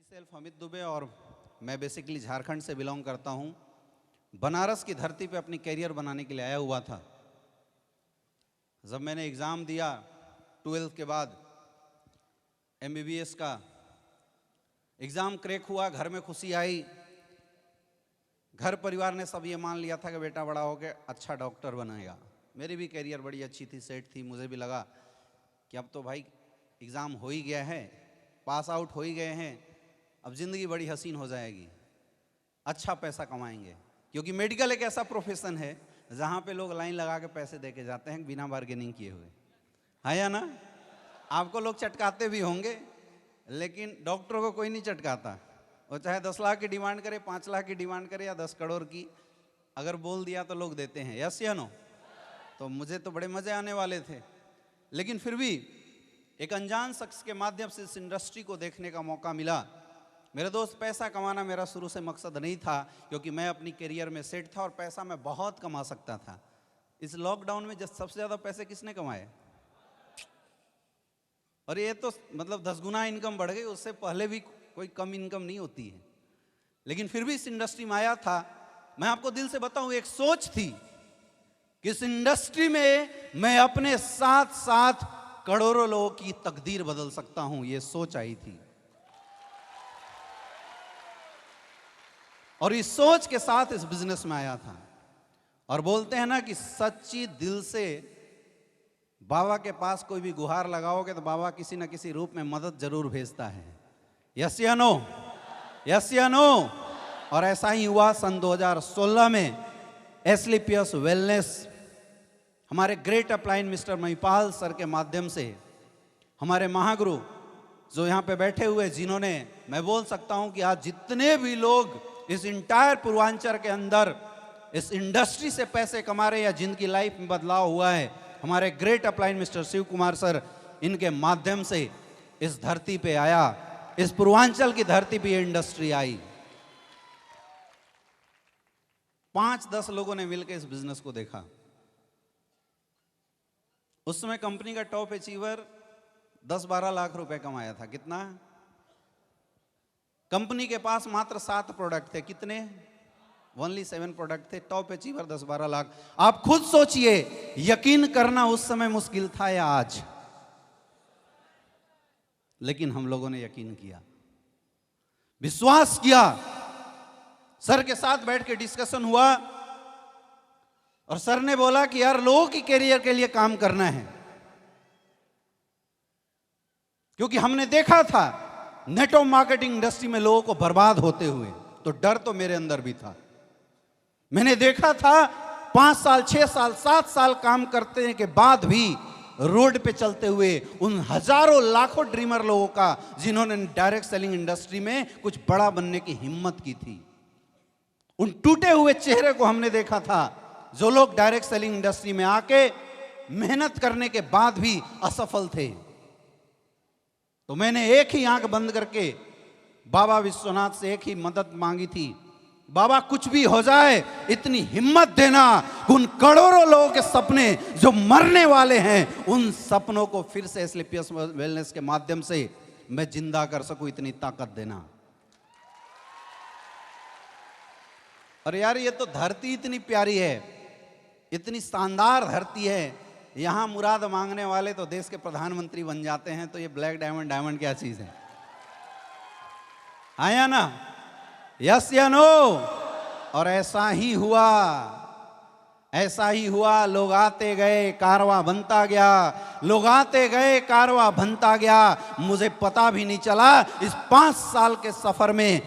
Self Amit Dubey और मैं basically Jharkhand से बिलोंग करता हूं। बनारस की धरती पे अपनी कैरियर बनाने के लिए आया हुआ था। जब मैंने एग्ज़ाम दिया 12th के बाद MBBS का एग्ज़ाम क्रैक हुआ, घर में खुशी आई। घर परिवार ने सब ये मान लिया था कि बेटा बड़ा होकर अच्छा डॉक्टर बनेगा। मेरी भी कैरियर बड़ी अच्छी थी, सेट थी। मुझे भी लगा कि अब तो भाई एग्ज़ाम हो ही गया है, पास आउट हो ही गए हैं, अब ज़िंदगी बड़ी हसीन हो जाएगी, अच्छा पैसा कमाएंगे। क्योंकि मेडिकल एक ऐसा प्रोफेशन है जहाँ पे लोग लाइन लगा के पैसे दे के जाते हैं बिना बार्गेनिंग किए हुए, है या ना? आपको लोग चटकाते भी होंगे, लेकिन डॉक्टरों को कोई नहीं चटकाता। वो चाहे 10 लाख की डिमांड करे, 5 लाख की डिमांड करे या 10 करोड़ की, अगर बोल दिया तो लोग देते हैं। यस या नो? तो मुझे तो बड़े मज़े आने वाले थे, लेकिन फिर भी एक अनजान शख्स के माध्यम से इस इंडस्ट्री को देखने का मौका मिला। मेरे दोस्त, पैसा कमाना मेरा शुरू से मकसद नहीं था, क्योंकि मैं अपनी करियर में सेट था और पैसा मैं बहुत कमा सकता था। इस लॉकडाउन में जब सबसे ज़्यादा पैसे किसने कमाए? और ये तो मतलब 10 गुना इनकम बढ़ गई, उससे पहले भी कोई कम इनकम नहीं होती है। लेकिन फिर भी इस इंडस्ट्री में आया था। मैं आपको दिल से बताऊं, एक सोच थी कि इस इंडस्ट्री में मैं अपने साथ साथ करोड़ों लोगों की तकदीर बदल सकता हूं, ये सोच आई थी। और इस सोच के साथ इस बिजनेस में आया था। और बोलते हैं ना कि सच्ची दिल से बाबा के पास कोई भी गुहार लगाओगे तो बाबा किसी न किसी रूप में मदद जरूर भेजता है। यस या नो? यस या नो? और ऐसा ही हुआ सन 2016 में एस्क्लेपियस वेलनेस हमारे great upline mister Mahipal sir के माध्यम से, हमारे महागुरु जो यहाँ पे बैठे हुए, जिन्होंने, मैं बोल सकता हूँ कि आज जितने भी लोग इस इंटायर पूर्वांचल के अंदर इस इंडस्ट्री से पैसे कमा रहे या जिनकी लाइफ में बदलाव हुआ है, हमारे great upline mister Shiv Kumar sir, इनके माध्यम से इस धरती पे आया, इस पूर्वांचल की धरती पे ये इंडस्ट्री आई। 5-10 लोगों ने मिलकर इस बिजनेस को देखा। उस समय कंपनी का टॉप अचीवर 10-12 लाख रुपए कमाया था। कितना? कंपनी के पास मात्र 7 प्रोडक्ट थे। कितने? ओनली 7 प्रोडक्ट थे। Top achiever 10-12 lakh. आप खुद सोचिए, यकीन करना उस समय मुश्किल था या आज? लेकिन हम लोगों ने यकीन किया, विश्वास किया। सर के साथ बैठ के डिस्कशन हुआ और सर ने बोला कि यार लोगों की कैरियर के लिए काम करना है, क्योंकि हमने देखा था नेटवर्क मार्केटिंग इंडस्ट्री में लोगों को बर्बाद होते हुए। तो डर तो मेरे अंदर भी था। मैंने देखा था 5 साल, 6 साल, 7 साल काम करने के बाद भी रोड पे चलते हुए उन हजारों लाखों ड्रीमर लोगों का, जिन्होंने डायरेक्ट सेलिंग इंडस्ट्री में कुछ बड़ा बनने की हिम्मत की थी। उन टूटे हुए चेहरे को हमने देखा था, जो लोग डायरेक्ट सेलिंग इंडस्ट्री में आके मेहनत करने के बाद भी असफल थे। तो मैंने एक ही आंख बंद करके बाबा विश्वनाथ से एक ही मदद मांगी थी, बाबा कुछ भी हो जाए इतनी हिम्मत देना, उन करोड़ों लोगों के सपने जो मरने वाले हैं, उन सपनों को फिर से एस्क्लेपियस वेलनेस के माध्यम से मैं जिंदा कर सकूं, इतनी ताकत देना। और यार ये तो धरती इतनी प्यारी है, इतनी शानदार धरती है, यहां मुराद मांगने वाले तो देश के प्रधानमंत्री बन जाते हैं। तो ये ब्लैक डायमंड, डायमंड क्या चीज है? आया ना? यस या नो? और ऐसा ही हुआ, ऐसा ही हुआ। लोग आते गए, कारवां बनता गया, लोग आते गए, कारवां बनता गया। मुझे पता भी नहीं चला इस 5 साल के सफर में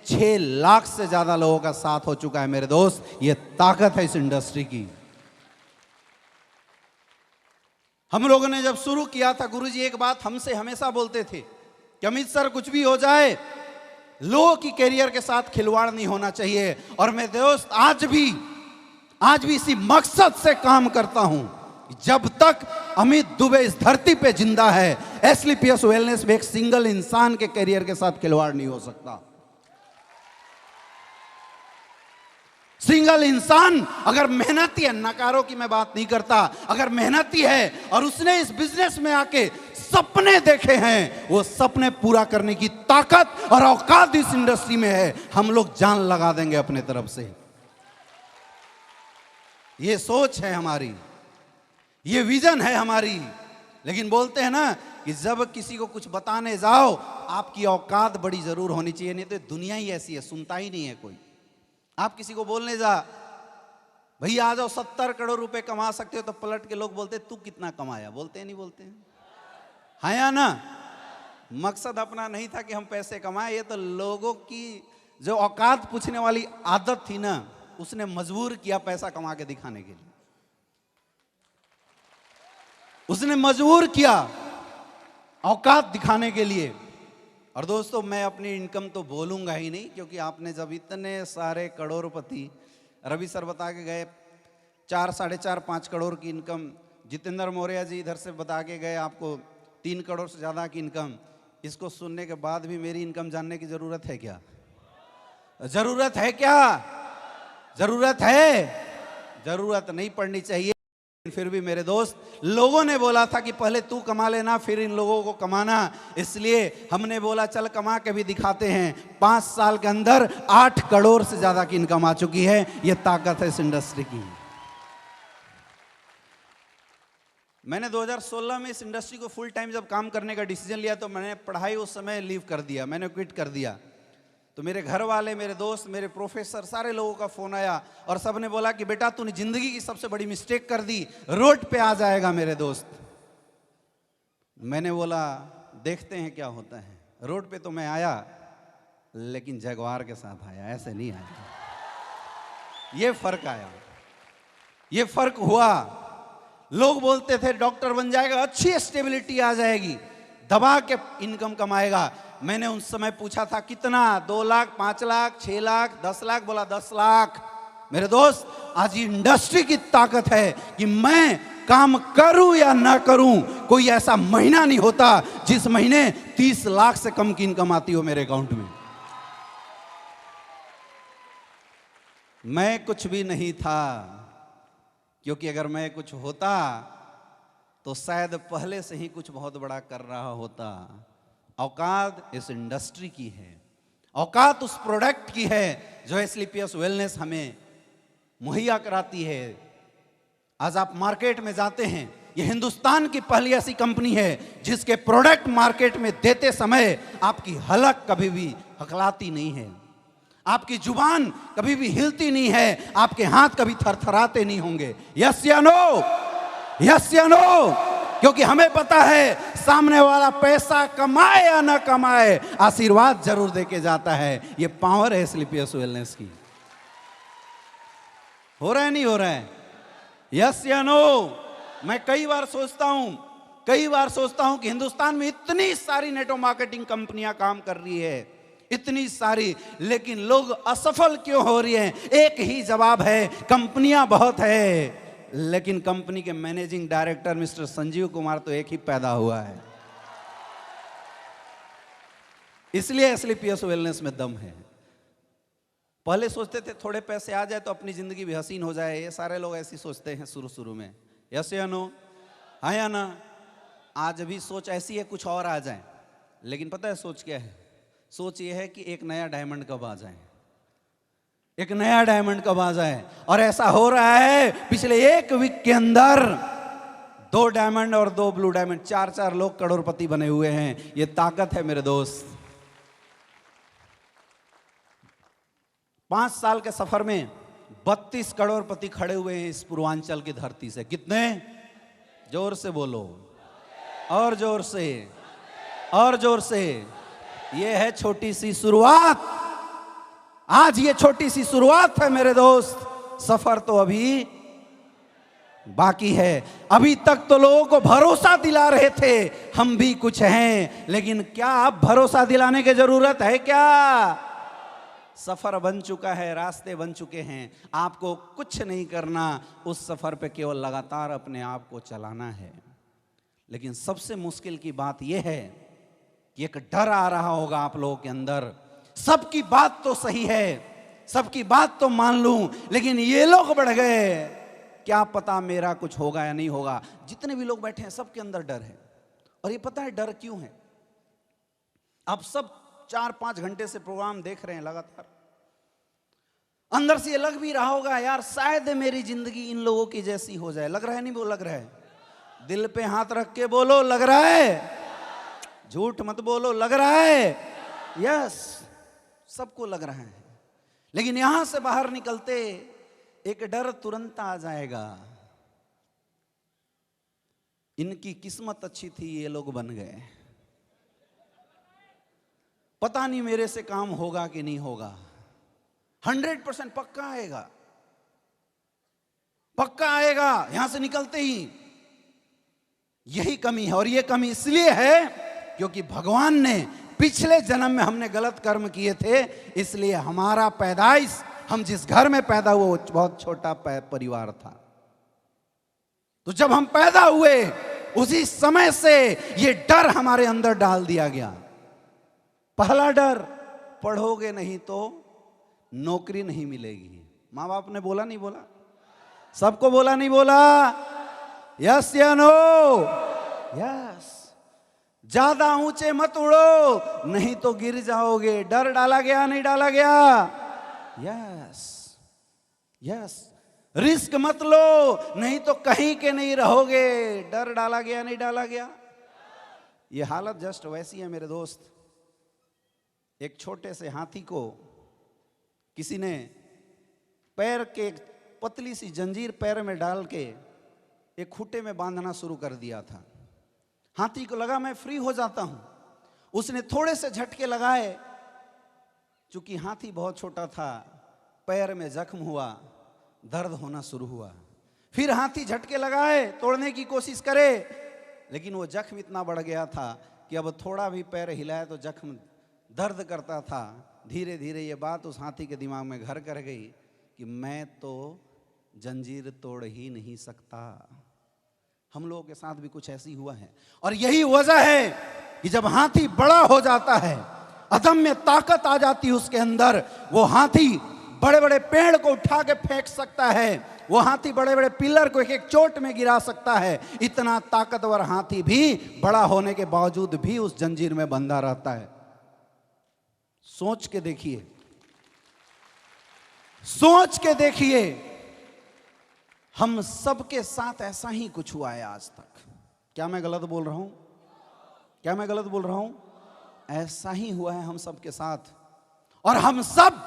6 लाख से ज्यादा लोगों का साथ हो चुका है। मेरे दोस्त, ये ताकत है इस इंडस्ट्री की। हम लोगों ने जब शुरू किया था, गुरुजी एक बात हमसे हमेशा बोलते थे कि अमित सर, कुछ भी हो जाए लोगों की कैरियर के साथ खिलवाड़ नहीं होना चाहिए। और मैं दोस्त आज भी इसी मकसद से काम करता हूं, जब तक अमित दुबे इस धरती पे जिंदा है, एस्क्लेपियस वेलनेस में एक सिंगल इंसान के कैरियर के साथ खिलवाड़ नहीं हो सकता। सिंगल इंसान अगर मेहनती है, नकारों की मैं बात नहीं करता, अगर मेहनती है और उसने इस बिजनेस में आके सपने देखे हैं, वो सपने पूरा करने की ताकत और औकात इस इंडस्ट्री में है। हम लोग जान लगा देंगे अपने तरफ से। ये सोच है हमारी, ये विजन है हमारी। लेकिन बोलते हैं ना कि जब किसी को कुछ बताने जाओ, आपकी औकात बड़ी जरूर होनी चाहिए, नहीं तो दुनिया ही ऐसी है, सुनता ही नहीं है कोई। आप किसी को बोलने जा, भैया आ जाओ 70 करोड़ रुपए कमा सकते हो, तो पलट के लोग बोलते तू कितना कमाया, बोलते हैं नहीं बोलते हैं? हाँ या ना? मकसद अपना नहीं था कि हम पैसे कमाए, ये तो लोगों की जो औकात पूछने वाली आदत थी ना, उसने मजबूर किया पैसा कमा के दिखाने के लिए। उसने मजबूर किया औकात दिखाने के लिए। और दोस्तों, मैं अपनी इनकम तो बोलूंगा ही नहीं, क्योंकि आपने जब इतने सारे करोड़पति, रवि सर बता के गए 4, 4.5, 5 करोड़ की इनकम, जितेंद्र मौर्य जी इधर से बता के गए आपको 3 करोड़ से ज़्यादा की इनकम। इसको सुनने के बाद भी मेरी इनकम जानने की ज़रूरत है क्या? ज़रूरत है क्या? ज़रूरत है? ज़रूरत नहीं पड़नी चाहिए। फिर भी मेरे दोस्त, लोगों ने बोला था कि पहले तू कमा लेना, फिर इन लोगों को कमाना, इसलिए हमने बोला चल कमा के भी दिखाते हैं। 5 साल के अंदर 8 करोड़ से ज्यादा की इनकम आ चुकी है। यह ताकत है इस इंडस्ट्री की। मैंने 2016 में इस इंडस्ट्री को फुल टाइम जब काम करने का डिसीजन लिया, तो मैंने पढ़ाई उस समय लीव कर दिया, मैंने क्विट कर दिया। तो मेरे घर वाले, मेरे दोस्त, मेरे प्रोफेसर, सारे लोगों का फोन आया और सब ने बोला कि बेटा तूने जिंदगी की सबसे बड़ी मिस्टेक कर दी, रोड पे आ जाएगा मेरे दोस्त। मैंने बोला देखते हैं क्या होता है। रोड पे तो मैं आया, लेकिन जगवार के साथ आया, ऐसे नहीं आया। ये फर्क आया, ये फर्क हुआ। लोग बोलते थे डॉक्टर बन जाएगा, अच्छी स्टेबिलिटी आ जाएगी, दबा के इनकम कमाएगा। मैंने उस समय पूछा था कितना, 2 लाख, 5 लाख, 6 लाख, 10 लाख, बोला 10 लाख। मेरे दोस्त, आज इंडस्ट्री की ताकत है कि मैं काम करूं या ना करूं, कोई ऐसा महीना नहीं होता जिस महीने 30 लाख से कम की इनकम आती हो मेरे अकाउंट में। मैं कुछ भी नहीं था, क्योंकि अगर मैं कुछ होता तो शायद पहले से ही कुछ बहुत बड़ा कर रहा होता। औकात इस इंडस्ट्री की है, औकात उस प्रोडक्ट की है जो एस्क्लेपियस वेलनेस हमें मुहैया कराती है। आज आप मार्केट में जाते हैं, ये हिंदुस्तान की पहली ऐसी कंपनी है जिसके प्रोडक्ट मार्केट में देते समय आपकी हलक कभी भी हकलाती नहीं है, आपकी जुबान कभी भी हिलती नहीं है, आपके हाथ कभी थरथराते नहीं होंगे। यस या नो? यस या नो? क्योंकि हमें पता है सामने वाला पैसा कमाए या ना कमाए, आशीर्वाद जरूर देके जाता है। ये पावर है एस्क्लेपियस वेलनेस की। हो रहा है नहीं हो रहा है? यस या नो? मैं कई बार सोचता हूं कि हिंदुस्तान में इतनी सारी नेटवर्क मार्केटिंग कंपनियां काम कर रही है, इतनी सारी, लेकिन लोग असफल क्यों हो रही हैं? एक ही जवाब है, कंपनियां बहुत है, लेकिन कंपनी के managing director mister Sanjeev Kumar तो एक ही पैदा हुआ है। इसलिए एस्क्लेपियस वेलनेस में दम है। पहले सोचते थे थोड़े पैसे आ जाए तो अपनी जिंदगी भी हसीन हो जाए, ये सारे लोग ऐसी सोचते हैं शुरू में। यस या नो? हाँ या ना? आज भी सोच ऐसी है कुछ और आ जाए, लेकिन पता है सोच क्या है? सोच ये है कि एक नया डायमंड कब आ जाए, एक नया डायमंड कब आ जाए। और ऐसा हो रहा है, पिछले 1 वीक के अंदर 2 डायमंड और 2 ब्लू डायमंड, 4 लोग करोड़पति बने हुए हैं। ये ताकत है मेरे दोस्त। 5 साल के सफर में 32 करोड़पति खड़े हुए हैं इस पूर्वांचल की धरती से। कितने? जोर से बोलो, और जोर से, और जोर से। ये है छोटी सी शुरुआत। आज ये छोटी सी शुरुआत है मेरे दोस्त, सफर तो अभी बाकी है। अभी तक तो लोगों को भरोसा दिला रहे थे हम भी कुछ हैं, लेकिन क्या अब भरोसा दिलाने की जरूरत है क्या? सफर बन चुका है, रास्ते बन चुके हैं, आपको कुछ नहीं करना, उस सफर पे केवल लगातार अपने आप को चलाना है। लेकिन सबसे मुश्किल की बात यह है कि एक डर आ रहा होगा आप लोगों के अंदर। सबकी बात तो सही है, सबकी बात तो मान लूं, लेकिन ये लोग बढ़ गए, क्या पता मेरा कुछ होगा या नहीं होगा। जितने भी लोग बैठे हैं सबके अंदर डर है। और ये पता है डर क्यों है? आप सब 4-5 घंटे से प्रोग्राम देख रहे हैं लगातार, अंदर से ये लग भी रहा होगा यार शायद मेरी जिंदगी इन लोगों की जैसी हो जाए। लग रहा है नहीं? वो लग रहा है। दिल पे हाथ रख के बोलो, लग रहा है? झूठ मत बोलो, लग रहा है? यस, सबको लग रहा है। लेकिन यहां से बाहर निकलते एक डर तुरंत आ जाएगा, इनकी किस्मत अच्छी थी, ये लोग बन गए, पता नहीं मेरे से काम होगा कि नहीं होगा। 100% पक्का आएगा, पक्का आएगा यहां से निकलते ही। यही कमी है, और ये कमी इसलिए है क्योंकि भगवान ने पिछले जन्म में हमने गलत कर्म किए थे, इसलिए हमारा पैदाइश, हम जिस घर में पैदा हुए वो बहुत छोटा परिवार था। तो जब हम पैदा हुए उसी समय से ये डर हमारे अंदर डाल दिया गया। पहला डर, पढ़ोगे नहीं तो नौकरी नहीं मिलेगी। माँ बाप ने बोला नहीं बोला? सबको बोला नहीं बोला? यस या नो? यस। ज्यादा ऊंचे मत उड़ो नहीं तो गिर जाओगे। डर डाला गया नहीं डाला गया? Yes yes. रिस्क मत लो नहीं तो कहीं के नहीं रहोगे। डर डाला गया नहीं डाला गया? ये हालत जस्ट वैसी है मेरे दोस्त। एक छोटे से हाथी को किसी ने पैर के पतली सी जंजीर पैर में डाल के एक खूंटे में बांधना शुरू कर दिया था। हाथी को लगा मैं फ्री हो जाता हूं। उसने थोड़े से झटके लगाए, चूंकि हाथी बहुत छोटा था, पैर में जख्म हुआ, दर्द होना शुरू हुआ। फिर हाथी झटके लगाए, तोड़ने की कोशिश करे, लेकिन वो जख्म इतना बढ़ गया था कि अब थोड़ा भी पैर हिलाए तो जख्म दर्द करता था। धीरे धीरे ये बात उस हाथी के दिमाग में घर कर गई कि मैं तो जंजीर तोड़ ही नहीं सकता। हम लोगों के साथ भी कुछ ऐसी हुआ है। और यही वजह है कि जब हाथी बड़ा हो जाता है, अदम्य ताकत आ जाती है उसके अंदर, वो हाथी बड़े बड़े पेड़ को उठा के फेंक सकता है, वो हाथी बड़े बड़े पिलर को एक एक चोट में गिरा सकता है। इतना ताकतवर हाथी भी बड़ा होने के बावजूद भी उस जंजीर में बंधा रहता है। सोच के देखिए, सोच के देखिए, हम सबके साथ ऐसा ही कुछ हुआ है आज तक। क्या मैं गलत बोल रहा हूं? क्या मैं गलत बोल रहा हूं? ऐसा ही हुआ है हम सबके साथ। और हम सब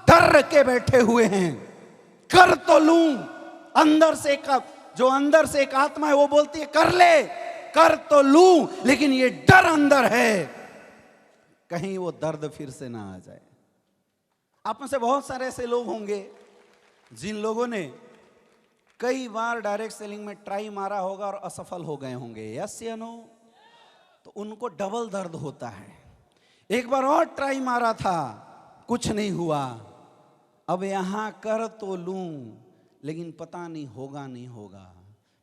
डर के बैठे हुए हैं। कर तो लूं, अंदर से जो अंदर से एक आत्मा है वो बोलती है कर ले, कर तो लूं, लेकिन ये डर अंदर है, कहीं वो दर्द फिर से ना आ जाए। आप में से बहुत सारे ऐसे लोग होंगे जिन लोगों ने कई बार डायरेक्ट सेलिंग में ट्राई मारा होगा और असफल हो गए होंगे। यस या नो? तो उनको डबल दर्द होता है। एक बार और ट्राई मारा था, कुछ नहीं हुआ, अब यहां कर तो लूं, लेकिन पता नहीं होगा नहीं होगा।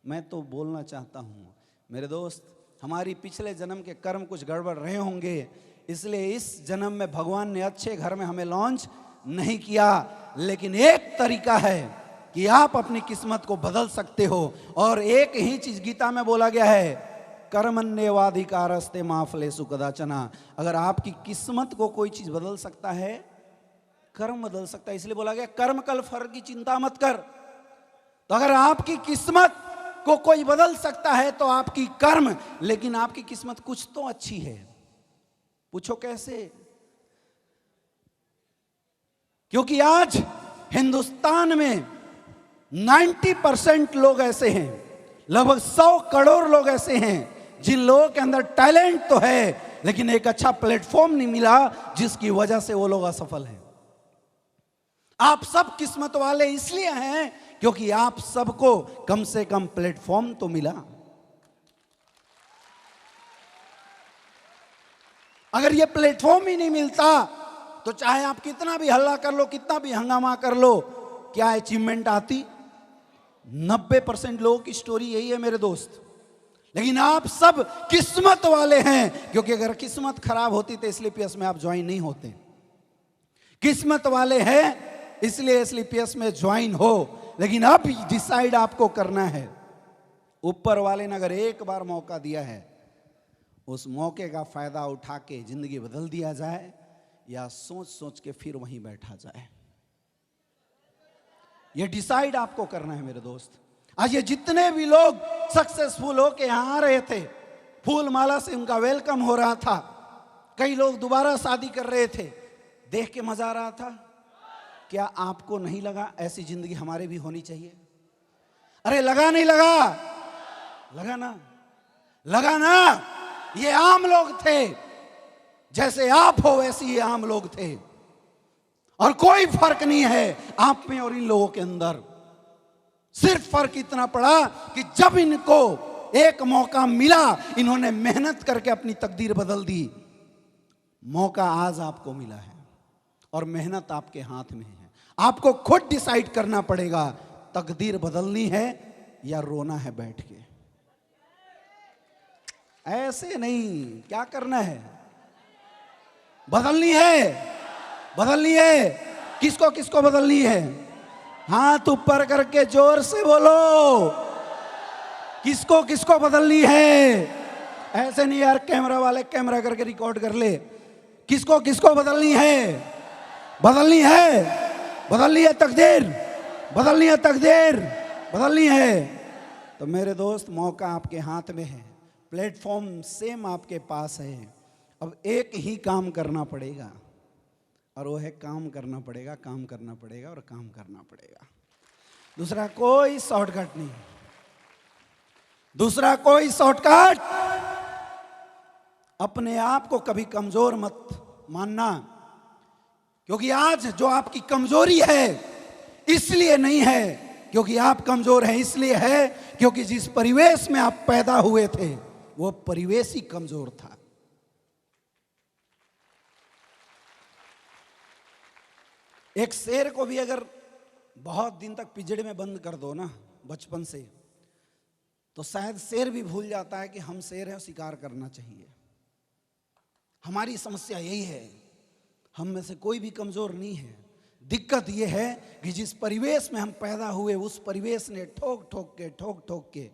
मैं तो बोलना चाहता हूं मेरे दोस्त, हमारी पिछले जन्म के कर्म कुछ गड़बड़ रहे होंगे, इसलिए इस जन्म में भगवान ने अच्छे घर में हमें लॉन्च नहीं किया। लेकिन एक तरीका है कि आप अपनी किस्मत को बदल सकते हो। और एक ही चीज गीता में बोला गया है, कर्मण्येवाधिकारस्ते मा फलेषु कदाचन। अगर आपकी किस्मत को कोई चीज बदल सकता है, कर्म बदल सकता है। इसलिए बोला गया कर्म कल फल की चिंता मत कर। तो अगर आपकी किस्मत को कोई बदल सकता है तो आपकी कर्म, लेकिन आपकी किस्मत कुछ तो अच्छी है। पूछो कैसे? क्योंकि आज हिंदुस्तान में 90% लोग ऐसे हैं, लगभग 100 करोड़ लोग ऐसे हैं जिन लोगों के अंदर टैलेंट तो है, लेकिन एक अच्छा प्लेटफॉर्म नहीं मिला, जिसकी वजह से वो लोग असफल हैं। आप सब किस्मत वाले इसलिए हैं क्योंकि आप सबको कम से कम प्लेटफॉर्म तो मिला। अगर ये प्लेटफॉर्म ही नहीं मिलता तो चाहे आप कितना भी हल्ला कर लो, कितना भी हंगामा कर लो, क्या अचीवमेंट आती? 90% लोगों की स्टोरी यही है मेरे दोस्त। लेकिन आप सब किस्मत वाले हैं, क्योंकि अगर किस्मत खराब होती तो इसलिए पीएस में आप ज्वाइन नहीं होते। किस्मत वाले हैं इसलिए SLPS में ज्वाइन हो, लेकिन अब डिसाइड आपको करना है। ऊपर वाले ने अगर एक बार मौका दिया है, उस मौके का फायदा उठा के जिंदगी बदल दिया जाए, या सोच सोच के फिर वहीं बैठा जाए। ये डिसाइड आपको करना है मेरे दोस्त। आज ये जितने भी लोग सक्सेसफुल हो के यहां आ रहे थे, फूल माला से उनका वेलकम हो रहा था, कई लोग दोबारा शादी कर रहे थे, देख के मजा आ रहा था। क्या आपको नहीं लगा ऐसी जिंदगी हमारे भी होनी चाहिए? अरे लगा नहीं लगा? लगा ना, लगा ना। ये आम लोग थे, जैसे आप हो वैसे ये आम लोग थे, और कोई फर्क नहीं है आप में और इन लोगों के अंदर। सिर्फ फर्क इतना पड़ा कि जब इनको एक मौका मिला, इन्होंने मेहनत करके अपनी तकदीर बदल दी। मौका आज आपको मिला है और मेहनत आपके हाथ में है। आपको खुद डिसाइड करना पड़ेगा, तकदीर बदलनी है या रोना है बैठ के। ऐसे नहीं, क्या करना है? बदलनी है, बदलनी है। किसको किसको बदलनी है? हाथ ऊपर करके जोर से बोलो, किसको किसको बदलनी है? ऐसे नहीं यार, कैमरा वाले कैमरा करके रिकॉर्ड कर ले। किसको किसको बदलनी है? बदलनी है, बदलनी है तकदीर, बदलनी है तकदीर, बदलनी है। तो मेरे दोस्त, मौका आपके हाथ में है, प्लेटफॉर्म सेम आपके पास है। अब एक ही काम करना पड़ेगा, और वो है काम करना पड़ेगा, काम करना पड़ेगा और काम करना पड़ेगा। दूसरा कोई शॉर्टकट नहीं, दूसरा कोई शॉर्टकट। अपने आप को कभी कमजोर मत मानना, क्योंकि आज जो आपकी कमजोरी है इसलिए नहीं है क्योंकि आप कमजोर हैं, इसलिए है क्योंकि जिस परिवेश में आप पैदा हुए थे वो परिवेश ही कमजोर था। एक शेर को भी अगर बहुत दिन तक पिंजड़े में बंद कर दो ना बचपन से, तो शायद शेर भी भूल जाता है कि हम शेर हैं, शिकार करना चाहिए। हमारी समस्या यही है, हम में से कोई भी कमजोर नहीं है। दिक्कत यह है कि जिस परिवेश में हम पैदा हुए, उस परिवेश ने ठोक ठोक के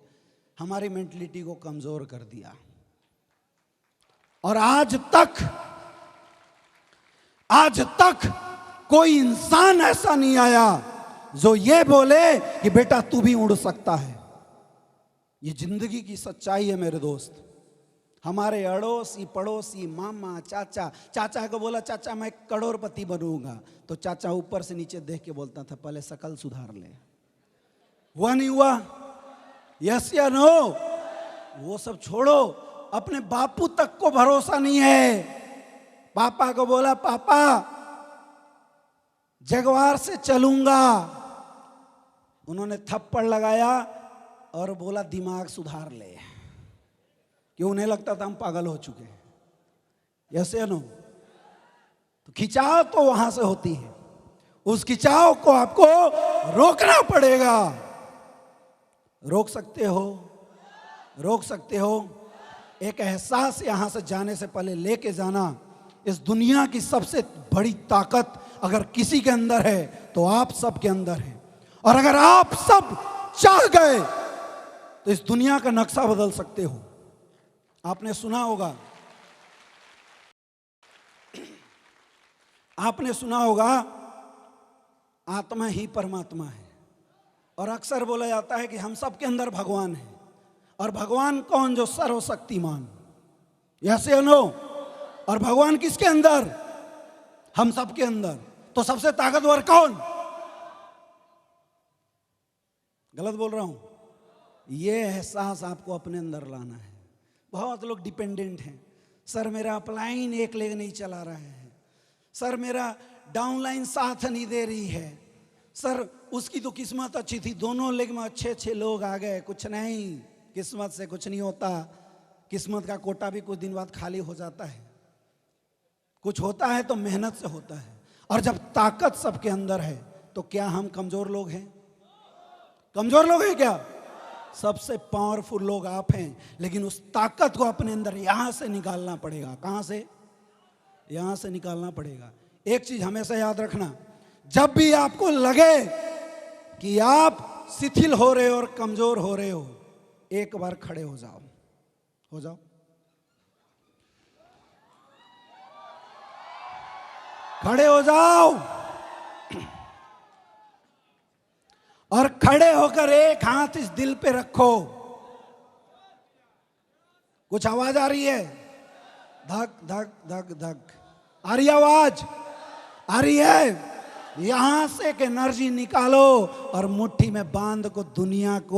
हमारी मेंटलिटी को कमजोर कर दिया। और आज तक कोई इंसान ऐसा नहीं आया जो ये बोले कि बेटा तू भी उड़ सकता है। ये जिंदगी की सच्चाई है मेरे दोस्त। हमारे अड़ोसी पड़ोसी मामा चाचा को बोला चाचा मैं करोड़पति बनूंगा, तो चाचा ऊपर से नीचे देख के बोलता था पहले शकल सुधार ले। हुआ नहीं हुआ? यस या नो? वो सब छोड़ो, अपने बापू तक को भरोसा नहीं है। पापा को बोला पापा जगवार से चलूंगा, उन्होंने थप्पड़ लगाया और बोला दिमाग सुधार ले, क्यों उन्हें लगता था हम पागल हो चुके हैं। यस या नो? तो खिंचाव तो वहां से होती है, उस खिंचाव को आपको रोकना पड़ेगा। रोक सकते हो, रोक सकते हो। एक एहसास यहां से जाने से पहले लेके जाना, इस दुनिया की सबसे बड़ी ताकत अगर किसी के अंदर है तो आप सब के अंदर है। और अगर आप सब चाह गए तो इस दुनिया का नक्शा बदल सकते हो। आपने सुना होगा, आपने सुना होगा आत्मा ही परमात्मा है, और अक्सर बोला जाता है कि हम सब के अंदर भगवान है। और भगवान कौन? जो सर्वशक्तिमान। यस या नो? और भगवान किसके अंदर? हम सब के अंदर। तो सबसे ताकतवर कौन? गलत बोल रहा हूं? ये एहसास आपको अपने अंदर लाना है। बहुत लोग डिपेंडेंट हैं। सर मेरा अपलाइन एक लेग नहीं चला रहा है, सर मेरा डाउनलाइन साथ नहीं दे रही है, सर उसकी तो किस्मत अच्छी थी, दोनों लेग में अच्छे लोग आ गए। कुछ नहीं, किस्मत से कुछ नहीं होता। किस्मत का कोटा भी कुछ दिन बाद खाली हो जाता है। कुछ होता है तो मेहनत से होता है। और जब ताकत सबके अंदर है तो क्या हम कमजोर लोग हैं? कमजोर लोग हैं क्या? सबसे पावरफुल लोग आप हैं। लेकिन उस ताकत को अपने अंदर यहां से निकालना पड़ेगा। कहां से? यहां से निकालना पड़ेगा। एक चीज हमेशा याद रखना, जब भी आपको लगे कि आप शिथिल हो रहे हो और कमजोर हो रहे हो, एक बार खड़े हो जाओ। हो जाओ, खड़े हो जाओ और खड़े होकर एक हाथ इस दिल पे रखो। कुछ आवाज आ रही है? धक धक धक धक आ रही आवाज? आ रही है? यहां से एक एनर्जी निकालो और मुट्ठी में बांध को दुनिया को